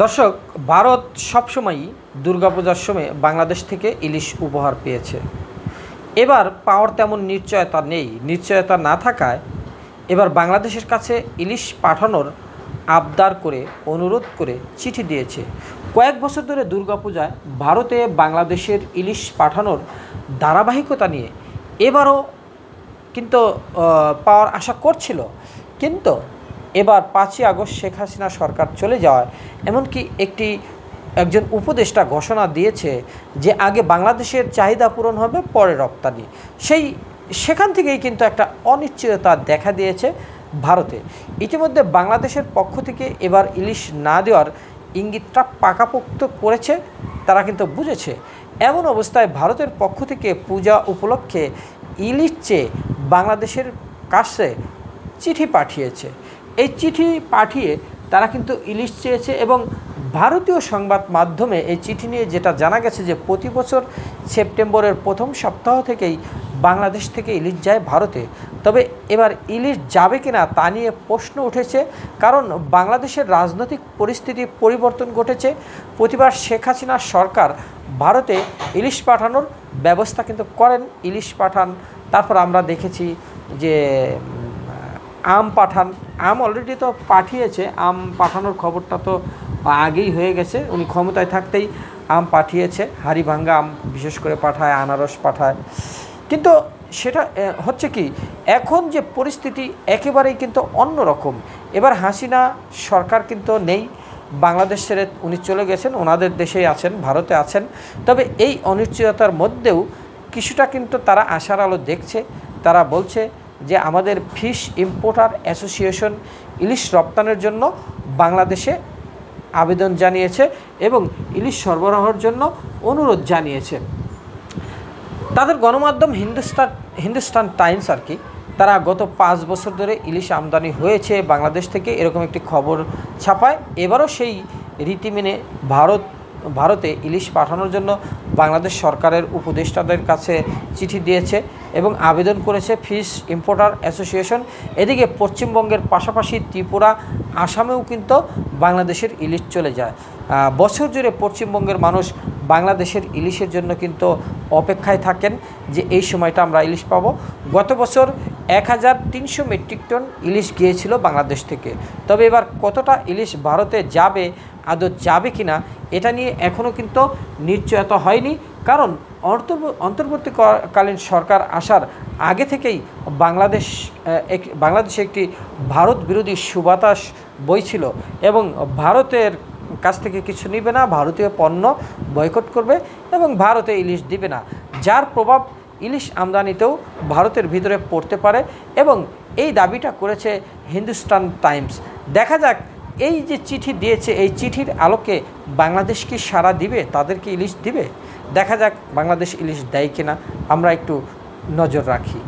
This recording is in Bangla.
দর্শক, ভারত সবসময়ই দুর্গাপূজার সময় বাংলাদেশ থেকে ইলিশ উপহার পেয়েছে। এবার পাওয়ার তেমন নিশ্চয়তা নেই। নিশ্চয়তা না থাকায় এবার বাংলাদেশের কাছে ইলিশ পাঠানোর আবদার করে, অনুরোধ করে চিঠি দিয়েছে। কয়েক বছর ধরে দুর্গাপূজায় ভারতে বাংলাদেশের ইলিশ পাঠানোর ধারাবাহিকতা নিয়ে এবারও কিন্তু পাওয়ার আশা করছিল। কিন্তু এবার 5ই আগস্ট শেখ হাসিনা সরকার চলে যাওয়ায় এমনকি একজন উপদেষ্টা ঘোষণা দিয়েছে যে আগে বাংলাদেশের চাহিদা পূরণ হবে, পরে রপ্তানি। সেখান থেকেই কিন্তু একটা অনিশ্চয়তা দেখা দিয়েছে ভারতে। ইতিমধ্যে বাংলাদেশের পক্ষ থেকে এবার ইলিশ না দেওয়ার ইঙ্গিতটা পাকাপোক্ত করেছে, তারা কিন্তু বুঝেছে। এমন অবস্থায় ভারতের পক্ষ থেকে পূজা উপলক্ষে ইলিশ চেয়ে বাংলাদেশের কাছে চিঠি পাঠিয়েছে। এই চিঠি পাঠিয়ে তারা কিন্তু ইলিশ চেয়েছে এবং ভারতীয় সংবাদ মাধ্যমে এই চিঠি নিয়ে যেটা জানা গেছে যে প্রতি বছর সেপ্টেম্বরের প্রথম সপ্তাহ থেকেই বাংলাদেশ থেকে ইলিশ যায় ভারতে। তবে এবার ইলিশ যাবে কিনা তা নিয়ে প্রশ্ন উঠেছে, কারণ বাংলাদেশের রাজনৈতিক পরিস্থিতি পরিবর্তন ঘটেছে। প্রতিবার শেখ হাসিনা সরকার ভারতে ইলিশ পাঠানোর ব্যবস্থা কিন্তু করেন, ইলিশ পাঠান। তারপর আমরা দেখেছি যে আম পাঠান, আম অলরেডি তো পাঠিয়েছে। আম পাঠানোর খবরটা তো আগেই হয়ে গেছে, উনি ক্ষমতায় থাকতেই আম পাঠিয়েছে। হাড়িভাঙ্গা আম বিশেষ করে পাঠায়, আনারস পাঠায়। কিন্তু সেটা হচ্ছে কি, এখন যে পরিস্থিতি একেবারেই কিন্তু অন্যরকম। এবার হাসিনা সরকার কিন্তু নেই, বাংলাদেশ ছেড়ে উনি চলে গেছেন, ওনাদের দেশেই আছেন, ভারতে আছেন। তবে এই অনিশ্চয়তার মধ্যেও কিছুটা কিন্তু তারা আশার আলো দেখছে। তারা বলছে যে আমাদের ফিশ ইম্পোর্টার অ্যাসোসিয়েশন ইলিশ রপ্তানির জন্য বাংলাদেশে আবেদন জানিয়েছে এবং ইলিশ সরবরাহের জন্য অনুরোধ জানিয়েছে। তাদের গণমাধ্যম হিন্দুস্তান টাইমস আর কি, তারা গত 5 বছর ধরে ইলিশ আমদানি হয়েছে বাংলাদেশ থেকে এরকম একটি খবর ছাপায়। এবারও সেই রীতি মেনে ভারতে ইলিশ পাঠানোর জন্য বাংলাদেশ সরকারের উপদেষ্টাদের কাছে চিঠি দিয়েছে এবং আবেদন করেছে ফিশ ইম্পোর্টার অ্যাসোসিয়েশন। এদিকে পশ্চিমবঙ্গের পাশাপাশি ত্রিপুরা, আসামেও কিন্তু বাংলাদেশের ইলিশ চলে যায়। বছর জুড়ে পশ্চিমবঙ্গের মানুষ বাংলাদেশের ইলিশের জন্য কিন্তু অপেক্ষায় থাকেন যে এই সময়টা আমরা ইলিশ পাবো। গত বছর 1300 মেট্রিক টন ইলিশ গিয়েছিল বাংলাদেশ থেকে। তবে এবার কতটা ইলিশ ভারতে যাবে, আদৌ যাবে কিনা, এটা নিয়ে এখনও কিন্তু নিশ্চয়তা হয়নি। কারণ অন্তর্বর্তীকালীন সরকার আসার আগে থেকেই বাংলাদেশে একটি ভারত বিরোধী সুবাতাস বইছিল এবং ভারতের কাছ থেকে কিছু নেবে না, ভারতীয় পণ্য বয়কট করবে এবং ভারতে ইলিশ দিবে না, যার প্রভাব ইলিশ আমদানিতেও ভারতের ভিতরে পড়তে পারে এবং এই দাবিটা করেছে হিন্দুস্তান টাইমস। দেখা যাক এই যে চিঠি দিয়েছে, এই চিঠির আলোকে বাংলাদেশ কি সাড়া দিবে, তাদেরকে ইলিশ দিবে। দেখা যাক বাংলাদেশ ইলিশ দেয় কিনা, আমরা একটু নজর রাখি।